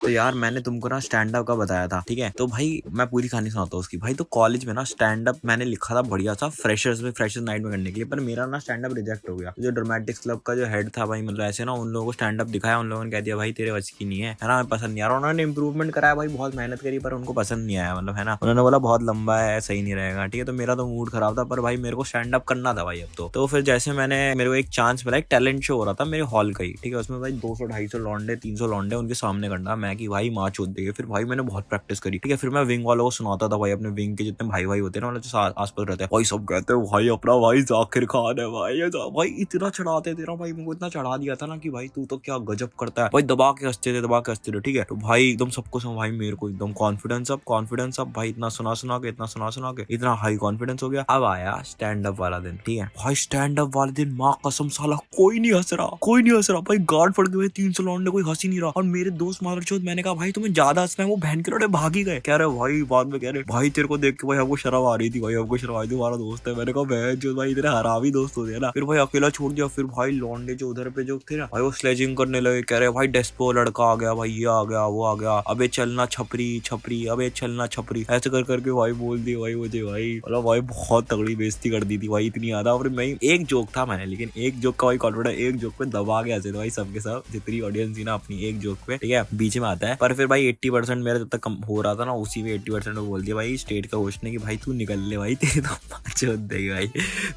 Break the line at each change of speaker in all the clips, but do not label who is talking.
तो यार मैंने तुमको ना स्टैंड अप का बताया था, ठीक है। तो भाई मैं पूरी कहानी सुनाता हूँ उसकी। भाई तो कॉलेज में ना स्टैंड अप मैंने लिखा था बढ़िया सा फ्रेशर्स नाइट में करने के लिए, पर मेरा ना स्टैंड अप रिजेक्ट हो गया। जो ड्रामेटिक्स क्लब का जो हेड था भाई, मतलब ऐसे ना उन लोगों को स्टैंड अप दिखाया, उन लोगों ने कह दिया भाई तेरे वश की नहीं है ना, हमें पसंद नहीं आ रहा। उन्होंने इंप्रूवमेंट कराया भाई, बहुत मेहनत करी, पर उनको पसंद नहीं आया, मतलब है ना। उन्होंने बोला बहुत लंबा है, सही नहीं रहेगा, ठीक है। तो मेरा तो मूड खराब था, पर भाई मेरे को स्टैंड अप करना था भाई अब तो फिर जैसे मेरे को एक चांस मिला, एक टैलेंट शो हो रहा था मेरे हॉल का ही, ठीक है। उसमें भाई 200 250 लौंडे 300 लौंडे उनके सामने करना, मैं कि भाई माँ चोद देंगे। फिर भाई मैंने बहुत प्रैक्टिस करी, ठीक है। फिर मैं विंग वालों को सुनाता था भाई, अपने विंग के जितने भाई भाई होते हैं ना, मतलब जो आसपास रहते हैं भाई, सब कहते हैं भाई अपना भाई जाकिर खान है भाई, भाई इतना चढ़ाते थे ना भाई, मेरे को इतना चढ़ा दिया था ना कि भाई तू तो क्या गजब करता है भाई, दबा के हंसते थे, ठीक है। तो भाई एकदम सबको भाई मेरे को एकदम कॉन्फिडेंस अप भाई, इतना सुना के इतना हाई कॉन्फिडेंस हो गया। अब आया स्टैंड अप वाला दिन, ठीक है भाई। स्टैंड अप वाले दिन माँ कसम साला कोई नहीं हंस रहा भाई, गार्ड फट गए 300 लौंडे, कोई हंस ही नहीं रहा। और मेरे दोस्त मादरचोद, मैंने कहा भाई तुम्हें ज्यादा हंसना है, वो बहन के लोटे भाग ही गए। कह रहे भाई बाद में कह रहे भाई तेरे को देख के भाई हमको शर्म आ रही थी भाई, हमारा दोस्त है। मैंने कहा बहन जो भाई इतने हरामी दोस्त होते हैं ना। फिर भाई अकेला छोड़ दिया। फिर भाई लौंडे जो उधर पे जो थे ना भाई, वो स्लेजिंग करने लगे, कह रहे भाई डेस्पो लड़का आ गया भाई, ये आ गया वो आ गया, अबे चलना छपरी अबे चलना छपरी, ऐसे कर करके भाई बोल दिए भाई मुझे भाई, मतलब भाई बहुत तगड़ी बेइज्जती कर दी थी भाई, इतनी ज्यादा। और मैं एक जोक था मैंने, लेकिन एक जोक का भाई कॉन्फिडेंस, एक जोक पे दबा के हंसे थे भाई सबके सब, जितनी ऑडियंस थी ना अपनी एक जोक पे, ठीक है। बीच में आता है, पर फिर भाई 80% मेरा जब तक कम हो रहा था ना, उसी में 80% को बोल दिया भाई स्टेट का होस्ट ने कि भाई तू निकल ले भाई, तेरे तो पाँच होत देगी भाई।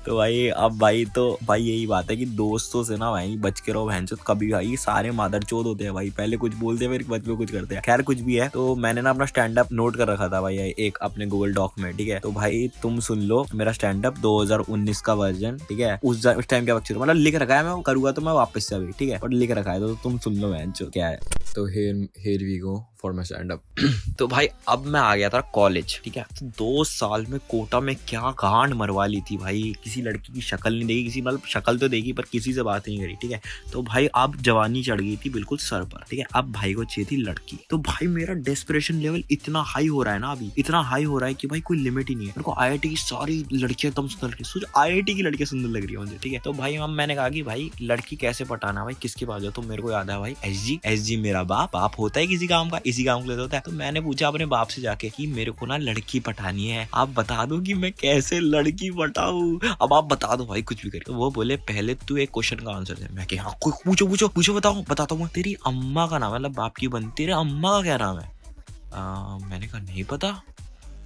तो भाई अब भाई तो भाई यही बात है कि दोस्तों से ना भाई बच के रहो भैंचोद, कभी भाई सारे मादरचोद होते हैं भाई, पहले कुछ बोलते हैं फिर बाद में कुछ करते हैं। खैर कुछ भी है, तो मैंने ना अपना स्टैंड अप नोट कर रखा था भाई एक अपने गूगल डॉक में, ठीक है। तो भाई तुम सुन लो मेरा स्टैंड अप 2019 का वर्जन, ठीक है। उस टाइम क्या बच्चे, मतलब लिख रखा है, मैं करूंगा तो मैं वापस से अभी, ठीक है, और लिख रखा है तो तुम सुन लो भैंचोद क्या है। तो here we go for my stand up. तो भाई अब मैं आ गया था कॉलेज, ठीक है। तो 2 साल में कोटा में क्या गांड मरवा ली थी भाई, किसी लड़की की शक्ल नहीं देखी, किसी मतलब शक्ल तो देखी पर किसी से बात नहीं करी, ठीक है। तो भाई अब जवानी चढ़ गई थी बिल्कुल सर पर, ठीक है। अब भाई को चाहिए थी लड़की। तो भाई मेरा डेस्परेशन लेवल इतना हाई हो रहा है ना, अभी इतना हाई हो रहा है कि भाई कोई लिमिट ही नहीं है। मेरे को IIT की सारी लड़कियां एकदम सुंदर लग रही, सोच IIT की लड़कियां सुंदर लग रही है मुझे, ठीक है। तो भाई मैंने कहा कि भाई लड़की कैसे पटाना भाई, किसके पास जाओ। तो मेरे को याद है भाई SG मेरा बाप होता है किसी काम का, इसी काम के लिए होता है। तो मैंने पूछा अपने बाप से जाके कि मेरे को ना लड़की पटानी है, आप बता दो कि मैं कैसे लड़की पटाऊं, अब आप बता दो भाई कुछ भी करिए। तो वो बोले पहले तू एक क्वेश्चन का आंसर दे। मैं हाँ पूछो बताता हूँ। तेरी अम्मा का नाम, मतलब बाप की बन, तेरे अम्मा का क्या नाम है? मैंने कहा नहीं पता।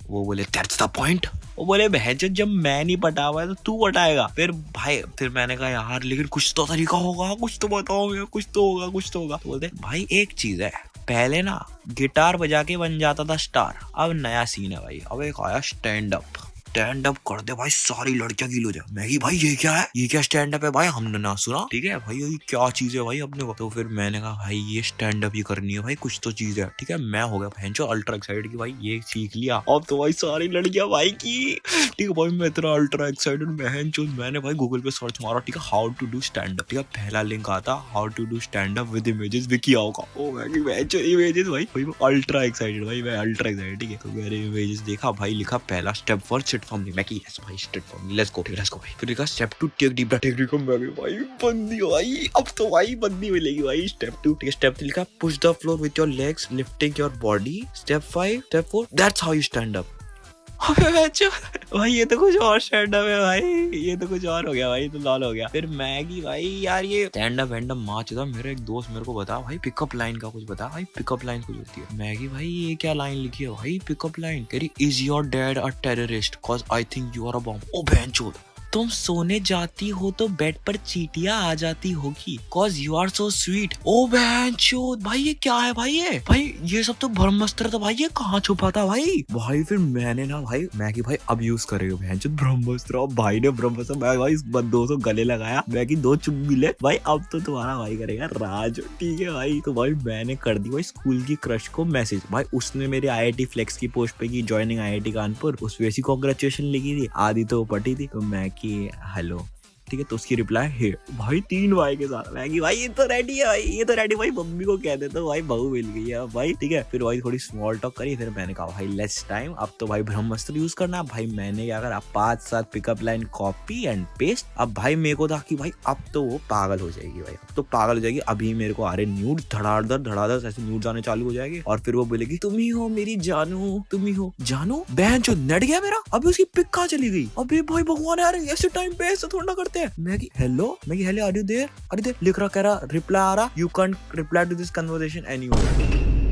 वो बोले दैट्स द पॉइंट। वो बोले बहनचोद जब मैं नहीं पटा हुआ है तो तू पटाएगा। फिर मैंने कहा यार लेकिन कुछ तो तरीका होगा, कुछ तो बताओ यार, कुछ तो होगा। तो बोलते भाई एक चीज है, पहले ना गिटार बजा के बन जाता था स्टार, अब नया सीन है भाई, अब एक आया स्टैंड अप कर दे भाई, सारी लड़कियां गिल हो जाए। मैं कि भाई ये क्या है, ये क्या स्टैंड अप है भाई, हमने ना सुना, ठीक है भाई ये क्या चीज है भाई अपने को। तो फिर मैंने कहा भाई ये स्टैंड अप ही करनी है भाई, कुछ तो चीज है, ठीक है। मैं हो गया भैंचो अल्ट्रा एक्साइटेड कि भाई ये सीख लिया, अब तो भाई सारी लड़कियां भाई की, ठीक है भाई। मैं इतना अल्ट्रा एक्साइटेड भैंचो, मैंने भाई गूगल पे सर्च मारा, ठीक है, how to do stand up, ठीक है। पहला लिंक आता how to do stand up with images wikiHow का। ओ मैं कि भैंचो इमेजेस भाई अल्ट्रा एक्साइटेड भाई, मैं अल्ट्रा एक्साइटेड, ठीक है। तो मैंने इमेजेस देखा भाई, लिखा पहला स्टेप फॉर सिट फॉर्म, मैं कि यस भाई स्ट्रेट फॉर्म, लेट्स गो भाई। फिर लिखा step 2 take deep breath, take भाई बंदी भाई, अब तो भाई बंदी मिलेगी भाई। स्टेप 2, ठीक है। स्टेप 3 लिखा push the floor with your legs lifting your body. Step 5, step 4 that's how you stand up. भाई ये तो कुछ और स्टैंड अप है भाई, ये तो कुछ और हो गया भाई, तो लॉल हो गया। फिर मैगी भाई यार ये स्टैंड अप एंड माँ चुदा, मेरा एक दोस्त मेरे को बता भाई पिकअप लाइन का कुछ बता भाई, पिकअप लाइन कुछ होती है। मैगी भाई ये क्या लाइन लिखी है भाई पिकअप लाइन, कह रही is your dad a terrorist cause I think you are a bomb. ओ बहनचोद, तुम सोने जाती हो तो बेड पर चींटियां आ जाती होगी cause you are so sweet. ओ बहनचोद भाई ये क्या है भाई ये सब तो ब्रह्मास्त्र था भाई, ये कहाँ छुपा था भाई फिर मैंने ना भाई मैगी भाई अब यूज कर रही हूँ बहनचोद ब्रह्मास्त्र। भाई ने ब्रह्मास्त्र भाई इस बंदों से गले लगाया, मैगी 2 चुम्बी ले भाई, अब तो तुम्हारा भाई करेगा राज, ठीक है भाई। तो भाई मैंने कर दी भाई स्कूल की क्रश को मैसेज भाई, उसने मेरे IIT फ्लेक्स की पोस्ट पे की जॉइनिंग IIT कानपुर, उस वैसी कांग्रेचुलेशन लिखी थी, आधी तो पटी थी। तो मैं कि हेलो ठीक है, तो उसकी रिप्लाई है भाई 3 भाई के साथ। मैं कि भाई ये तो रेडी है भाई, ये तो रेडी। भाई मम्मी को कह देता हूँ भाई बहू मिल गई है भाई, ठीक है। फिर भाई थोड़ी स्मॉल टॉक करी, फिर मैंने कहा भाई लेट्स टाइम, अब तो भाई ब्रह्मास्त्र यूज करना। भाई मैंने क्या करा, 5-7 pickup line copy and paste. अब भाई मेरे को था कि भाई अब तो वो पागल हो जाएगी भाई, अब तो पागल हो जाएगी। अभी मेरे को आ रहे न्यूड धड़ाधड़ ऐसे न्यूड आने चालू हो जाएगी, और फिर वो बोलेगी तुम ही हो मेरी जानू, तुम ही हो जानू। बहन जो नेट गया मेरा, अभी उसकी पिक कहाँ चली गई। अबे भाई भगवान यार, ऐसे टाइम पे ऐसे थोड़ा करते हैं। मैं कि हेलो, मैं कि हेलो आर यू देयर, लिख रहा, कह रहा रिप्लाई आ रहा, you can't reply to this conversation anywhere.